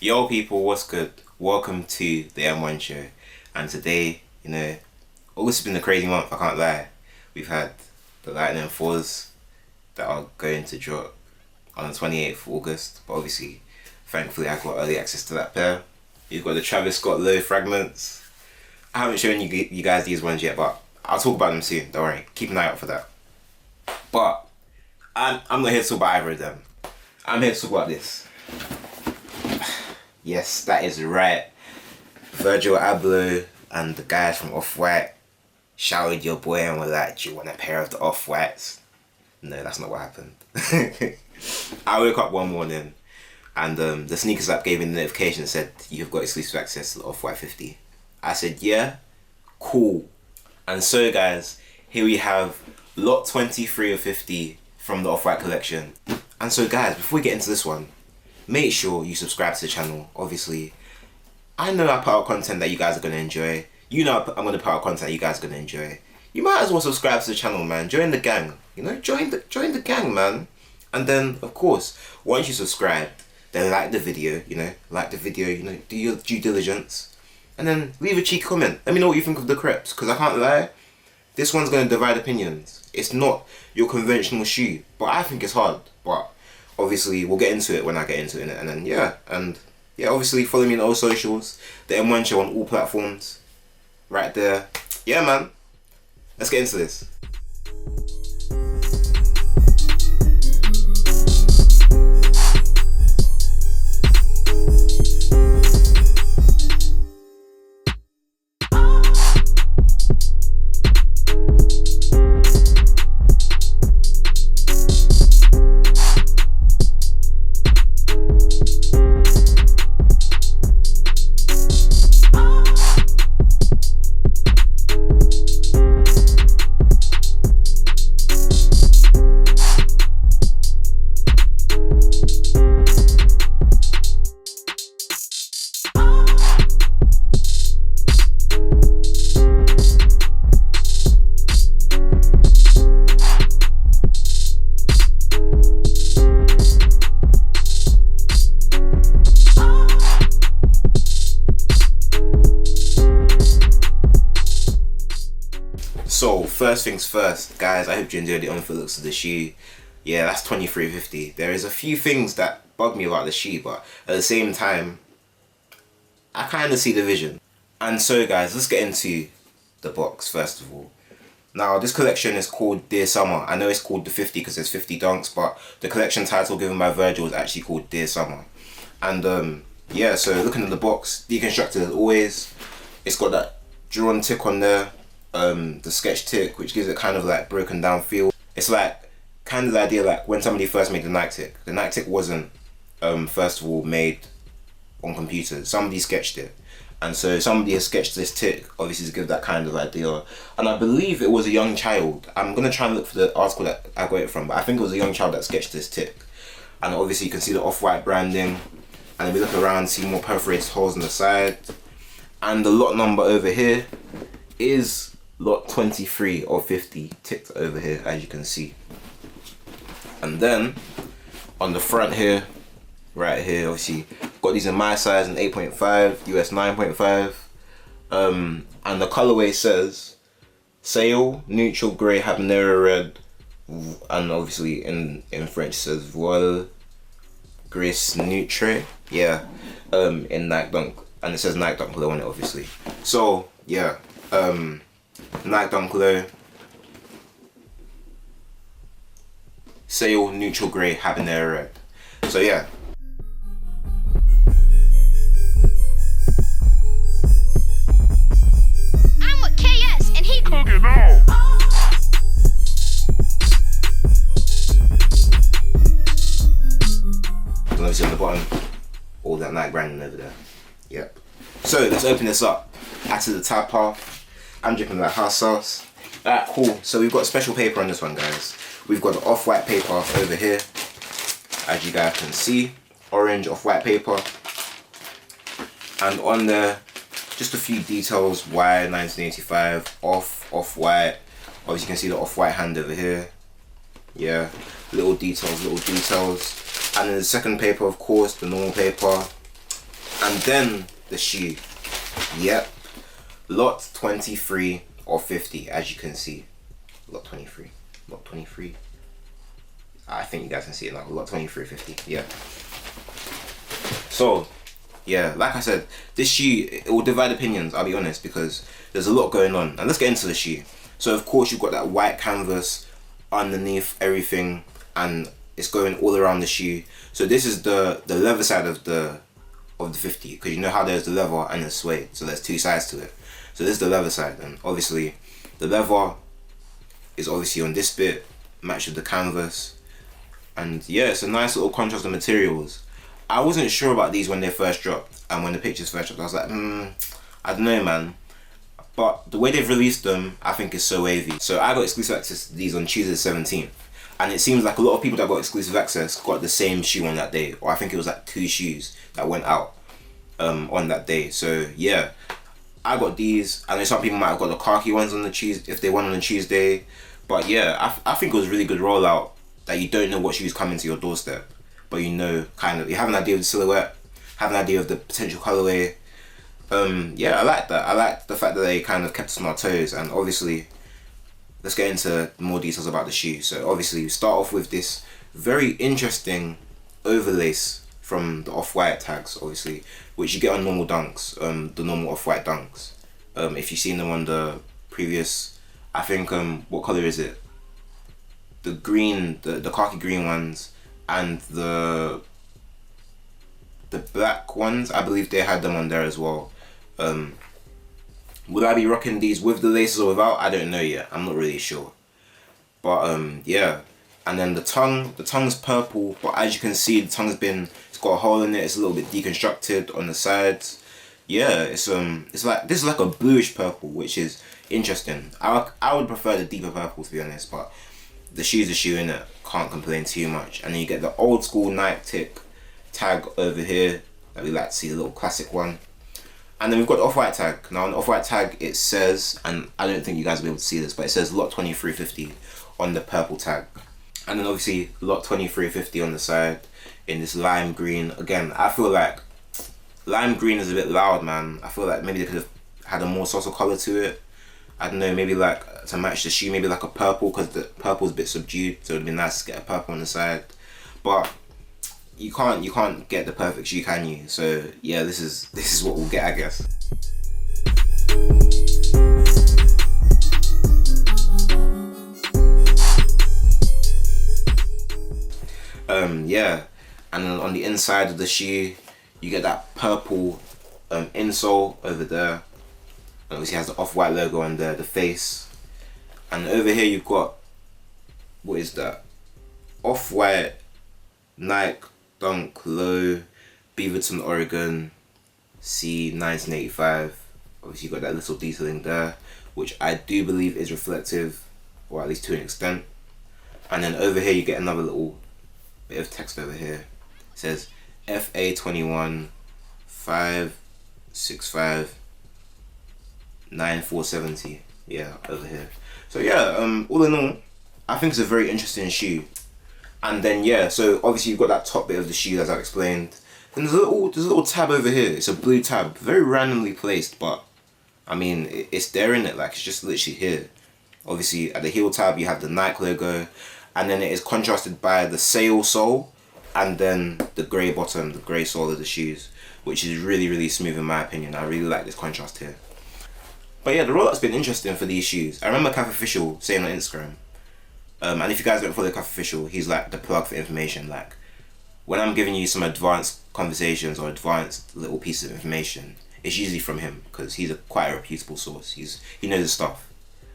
Yo people, what's good? Welcome to the M1 show. And today, August has been a crazy month, I can't lie. We've had the Lightning 4s that are going to drop on the 28th of August. But obviously, thankfully I got early access to that pair. You've got the Travis Scott Low fragments. I haven't shown you guys these ones yet, but I'll talk about them soon, don't worry. Keep an eye out for that. But I'm not here to talk about either of them. I'm here to talk about this. Yes, that is right. Virgil Abloh and the guys from Off-White shouted your boy and were like, do you want a pair of the Off-Whites? No, that's not what happened. I woke up one morning and the sneakers app gave me the notification that said, you've got exclusive access to the Off-White 50. I said, yeah, cool. And so guys, here we have lot 23 of 50 from the Off-White collection. And so guys, before we get into this one, make sure you subscribe to the channel. Obviously, I know I put out content that you guys are going to enjoy. You know I'm going to put out content you guys are going to enjoy. You might as well subscribe to the channel, man. Join the gang. Join the gang, man. And then, of course, once you subscribe, then like the video, do your due diligence. And then leave a cheeky comment. Let me know what you think of the crepes, because I can't lie, this one's going to divide opinions. It's not your conventional shoe, but I think it's hard. But obviously, we'll get into it when I get into it. And then, obviously, follow me on all socials. The M1 show on all platforms. Right there. Yeah, man. Let's get into this. So first things first, guys, I hope you enjoyed the on-foot looks of the shoe. Yeah, that's 23.50. There is a few things that bug me about the shoe, but at the same time, I kind of see the vision. And so guys, let's get into the box first of all. Now this collection is called Dear Summer. I know it's called the 50 because there's 50 dunks, but the collection title given by Virgil is actually called Dear Summer. And so looking at the box, deconstructed as always. It's got that drawn tick on there. The sketch tick, which gives it kind of like broken down feel. It's like kind of the idea like when somebody first made the Nike tick. The Nike tick wasn't first of all made on computers. Somebody sketched it, and so somebody has sketched this tick obviously to give that kind of idea. And I believe it was a young child. I'm gonna try and look for the article that I got it from, but I think it was a young child that sketched this tick. And obviously you can see the Off-White branding, and if we look around, see more perforated holes on the side, and the lot number over here is lot 23 of 50 ticked over here, as you can see. And then on the front here, right here, obviously got these in my size in 8.5, US 9.5, and the colorway says Sail, neutral grey, habanero red, and obviously in French it says Voile Gris Neutre, in Nike Dunk, and it says Nike Dunk Low on it obviously. So yeah, Nike Dunk Low, Sail, neutral grey, habanero red. So yeah. I'm with KS and he Cooking out. And obviously on the bottom, all that Nike branding over there. Yep. So let's open this up. Add to the tab half. I'm dripping like hot sauce. Alright, cool. So we've got special paper on this one, guys. We've got the Off-White paper over here, as you guys can see. Orange Off-White paper. And on there, just a few details. Why 1985, Off-White. Obviously you can see the Off-White hand over here. Yeah, little details. And then the second paper, of course, the normal paper. And then the shoe. Yep. Lot 23 or 50, as you can see. Lot 23. Lot 23. I think you guys can see it now. Lot 23, 50. Yeah. So, yeah, like I said, this shoe, it will divide opinions, I'll be honest, because there's a lot going on. And let's get into the shoe. So, of course, you've got that white canvas underneath everything, and it's going all around the shoe. So this is the leather side of the 50, because you know how there's the leather and the suede, so there's two sides to it. So this is the leather side, and obviously the leather is obviously on this bit, matched with the canvas, and yeah, it's a nice little contrast of materials. I wasn't sure about these when they first dropped, and when the pictures first dropped, I was like, I don't know, man. But the way they've released them, I think is so wavy. So I got exclusive access to these on Tuesday the 17th. And it seems like a lot of people that got exclusive access got the same shoe on that day. Or I think it was like 2 shoes that went out on that day. So yeah, I got these. I know some people might have got the khaki ones on the Tuesday, if they went on a Tuesday. But yeah, I think it was a really good rollout, that you don't know what shoes coming to your doorstep. But you know, kind of, you have an idea of the silhouette, have an idea of the potential colorway. Yeah, I like that. I like the fact that they kind of kept us on our toes. And obviously, let's get into more details about the shoe. So obviously, we start off with this very interesting overlace from the off-white tags, obviously, which you get on normal dunks, the normal off-white dunks. If you've seen them on the previous, I think, what color is it? The green, the khaki green ones, and the black ones, I believe they had them on there as well. Would I be rocking these with the laces or without? I don't know yet. I'm not really sure. But yeah. And then the tongue's purple, but as you can see, the it's got a hole in it. It's a little bit deconstructed on the sides. Yeah, it's like, this is like a bluish purple, which is interesting. I would prefer the deeper purple, to be honest, but the shoe's a shoe, innit? Can't complain too much. And then you get the old school Nike tip tag over here that we like to see, the little classic one. And then we've got the off-white tag. Now on the off-white tag it says, and I don't think you guys will be able to see this, but it says lot 2350 on the purple tag. And then obviously lot 2350 on the side in this lime green. Again, I feel like lime green is a bit loud, man. I feel like maybe they could have had a more subtle colour to it. I don't know, maybe like to match the shoe, maybe like a purple, because the purple's a bit subdued, so it'd be nice to get a purple on the side. But you can't get the perfect shoe, can you? So yeah, this is what we'll get, I guess. Yeah, and then on the inside of the shoe, you get that purple insole over there. And obviously it has the off-white logo on there, the face. And over here you've got, what is that? Off-white Nike Dunk Low, Beaverton, Oregon, C 1985. Obviously you got that little detailing there, which I do believe is reflective, or at least to an extent. And then over here you get another little bit of text over here. It says FA21 565 9470. Yeah, over here. So yeah, all in all, I think it's a very interesting shoe. And then yeah, so obviously you've got that top bit of the shoe, as I explained. Then there's a little tab over here. It's a blue tab, very randomly placed, but I mean it's there, in it, like it's just literally here. Obviously at the heel tab you have the Nike logo, and then it is contrasted by the sail sole, and then the grey bottom, the grey sole of the shoes, which is really, really smooth in my opinion. I really like this contrast here. But yeah, the rollout's been interesting for these shoes. I remember Calf Official saying on Instagram, and if you guys don't follow Calf Official, he's like the plug for information. Like, when I'm giving you some advanced conversations or advanced little pieces of information, it's usually from him, because he's quite a reputable source. He knows his stuff.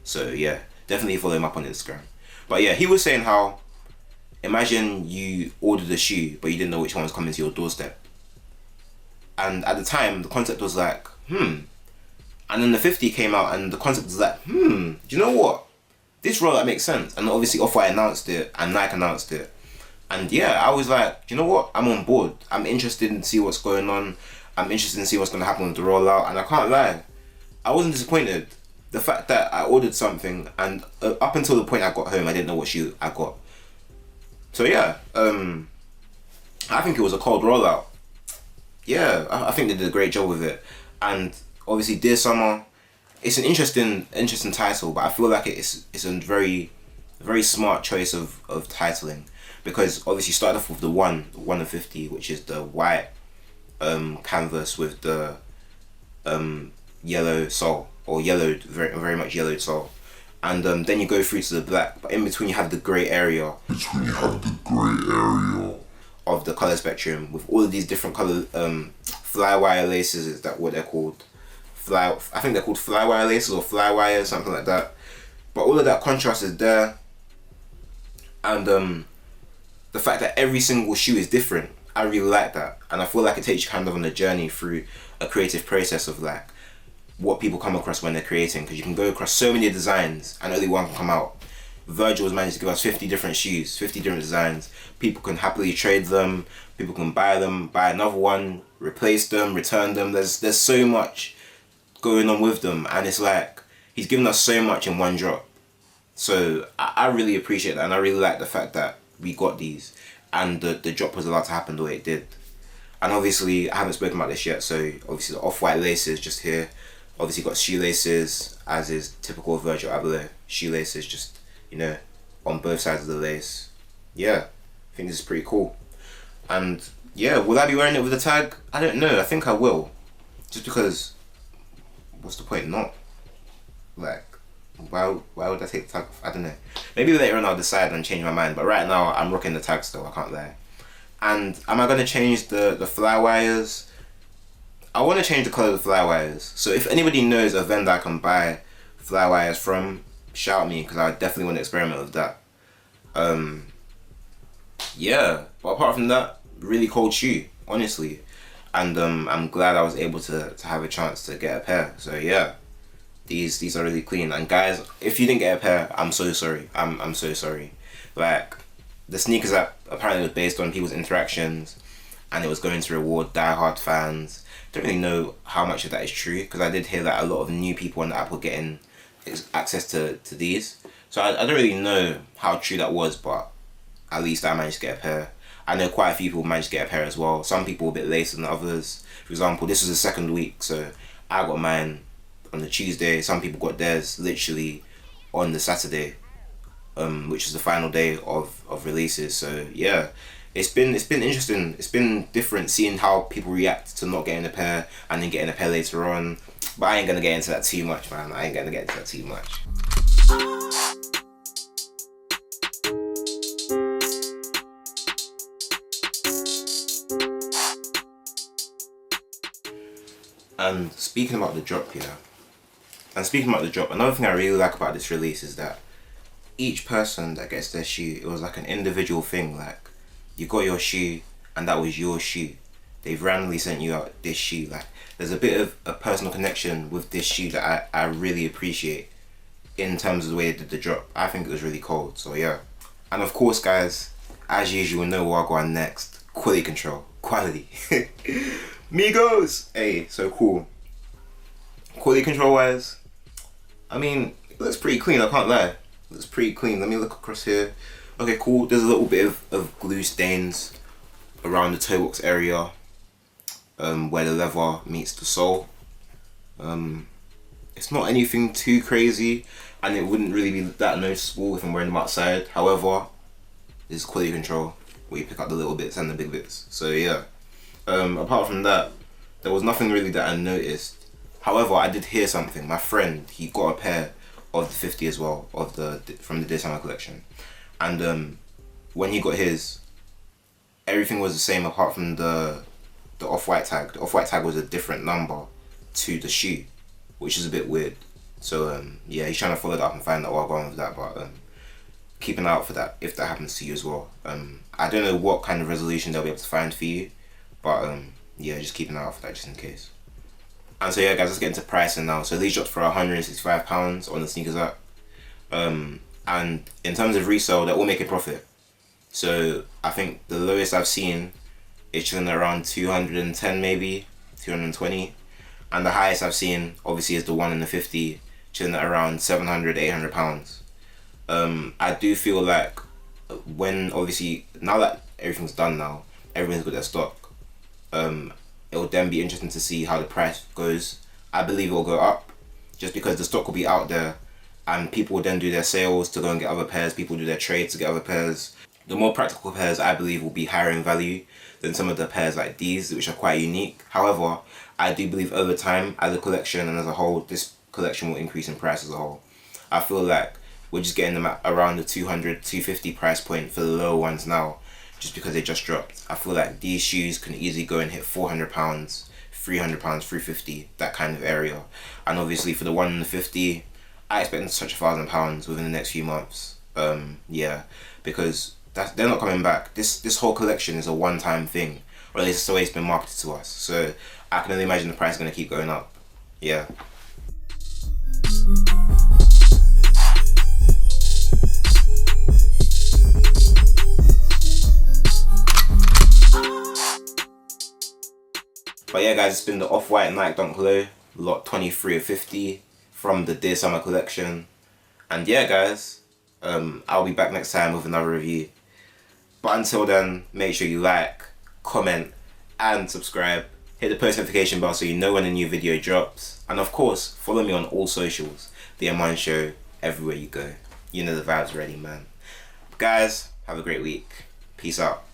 So yeah, definitely follow him up on Instagram. But yeah, he was saying how, imagine you ordered a shoe, but you didn't know which one was coming to your doorstep. And at the time, the concept was like, And then the 50 came out, and the concept was like, do you know what? This rollout makes sense. And obviously Off-White announced it, and Nike announced it. And yeah, I was like, do you know what? I'm on board. I'm interested in see what's going on. I'm interested in see what's going to happen with the rollout. And I can't lie, I wasn't disappointed. The fact that I ordered something, and up until the point I got home, I didn't know what shoe I got. So yeah, I think it was a cold rollout. yeah, I think they did a great job with it. And obviously, Dear Summer, it's an interesting title, but I feel like it's a very smart choice of titling, because obviously you started off with the one of 50, which is the white canvas with the yellow sole, or yellowed, very much yellowed sole, and then you go through to the black, but in between you have the grey area of the color spectrum with all of these different color fly wire laces. Is that what they're called? I think they're called fly wire laces or fly wire, something like that. But all of that contrast is there, and the fact that every single shoe is different, I really like that, and I feel like it takes you kind of on a journey through a creative process of like what people come across when they're creating, because you can go across so many designs and only one can come out. Virgil has managed to give us 50 different shoes, 50 different designs. People can happily trade them, people can buy them, buy another one, replace them, return them. There's so much going on with them, and it's like he's given us so much in one drop. So I really appreciate that, and I really like the fact that we got these and the drop was allowed to happen the way it did. And obviously I haven't spoken about this yet, so obviously the off-white laces just here. Obviously got shoelaces, as is typical of Virgil Abloh. Shoelaces just, on both sides of the lace. Yeah, I think this is pretty cool. And yeah, will I be wearing it with a tag? I don't know, I think I will. Just because, what's the point not? Like, why would I take the tag off? I don't know. Maybe later on I'll decide and change my mind, but right now I'm rocking the tag still, I can't lie. And am I going to change the fly wires? I want to change the colour of the fly wires. So if anybody knows a vendor I can buy fly wires from, shout me, because I definitely want to experiment with that. Yeah, but apart from that, really cold shoe, honestly. And I'm glad I was able to have a chance to get a pair. So yeah, these are really clean. And guys, if you didn't get a pair, I'm so sorry. I'm so sorry. Like, the sneakers app apparently was based on people's interactions, and it was going to reward diehard fans. Don't really know how much of that is true, because I did hear that a lot of new people on the app were getting access to these. So I don't really know how true that was, but at least I managed to get a pair. I know quite a few people managed to get a pair as well. Some people were a bit later than others. For example, this was the second week, so I got mine on the Tuesday. Some people got theirs literally on the Saturday, which is the final day of releases. So yeah, it's been interesting. It's been different seeing how people react to not getting a pair and then getting a pair later on. But I ain't gonna get into that too much, man. I ain't gonna get into that too much. And speaking about the drop here, another thing I really like about this release is that each person that gets their shoe, it was like an individual thing. Like, you got your shoe and that was your shoe. They've randomly sent you out this shoe. Like, there's a bit of a personal connection with this shoe that I really appreciate in terms of the way they did the drop. I think it was really cold, so yeah. And of course, guys, as usual, know what I'll go on next. Quality control. Quality. Migos! Hey, so cool. Quality control wise, I mean, it looks pretty clean, I can't lie. It looks pretty clean. Let me look across here. Okay, cool. There's a little bit of glue stains around the toe box area, where the leather meets the sole. It's not anything too crazy, and it wouldn't really be that noticeable if I'm wearing them outside. However, this is quality control, where you pick up the little bits and the big bits. So yeah, apart from that, there was nothing really that I noticed. However, I did hear something. My friend, he got a pair of the 50 as well, from the Dear Summer collection. And when he got his, everything was the same apart from the off-white tag. The off-white tag was a different number to the shoe, which is a bit weird. So yeah, he's trying to follow that up and find out what I'm going with that, but keep an eye out for that if that happens to you as well. I don't know what kind of resolution they'll be able to find for you, but yeah, just keep an eye out for that just in case. And so yeah, guys, let's get into pricing now. So these dropped for £165 on the sneakers app. And in terms of resale, they're all making profit. So I think the lowest I've seen is chilling around 210 maybe, 220. And the highest I've seen obviously is the one in the 50, chilling at around £700, £800. I do feel like when obviously, now that everything's done now, everyone's got their stock. it will then be interesting to see how the price goes. I believe it will go up just because the stock will be out there and people will then do their sales to go and get other pairs. People do their trades to get other pairs. The more practical pairs, I believe, will be higher in value than some of the pairs like these, which are quite unique. However, I do believe over time, as a collection and as a whole, this collection will increase in price as a whole. I feel like we're just getting them at around the 200, 250 price point for the lower ones now, just because they just dropped. I feel like these shoes can easily go and hit £400, £300, 350, that kind of area. And obviously for the 1 in the 50, I expect them to touch £1,000 within the next few months. Yeah, because they're not coming back. This whole collection is a one-time thing, or at least it's the way it's been marketed to us. So I can only imagine the price is going to keep going up. Yeah. But yeah guys, it's been the Off-White Nike Dunk Low, lot 23 of 50 from the Dear Summer collection. And yeah guys, I'll be back next time with another review. But until then, make sure you like, comment, and subscribe. Hit the post notification bell so you know when a new video drops. And of course, follow me on all socials. The M1 Show, everywhere you go. You know the vibes already, man. But guys, have a great week. Peace out.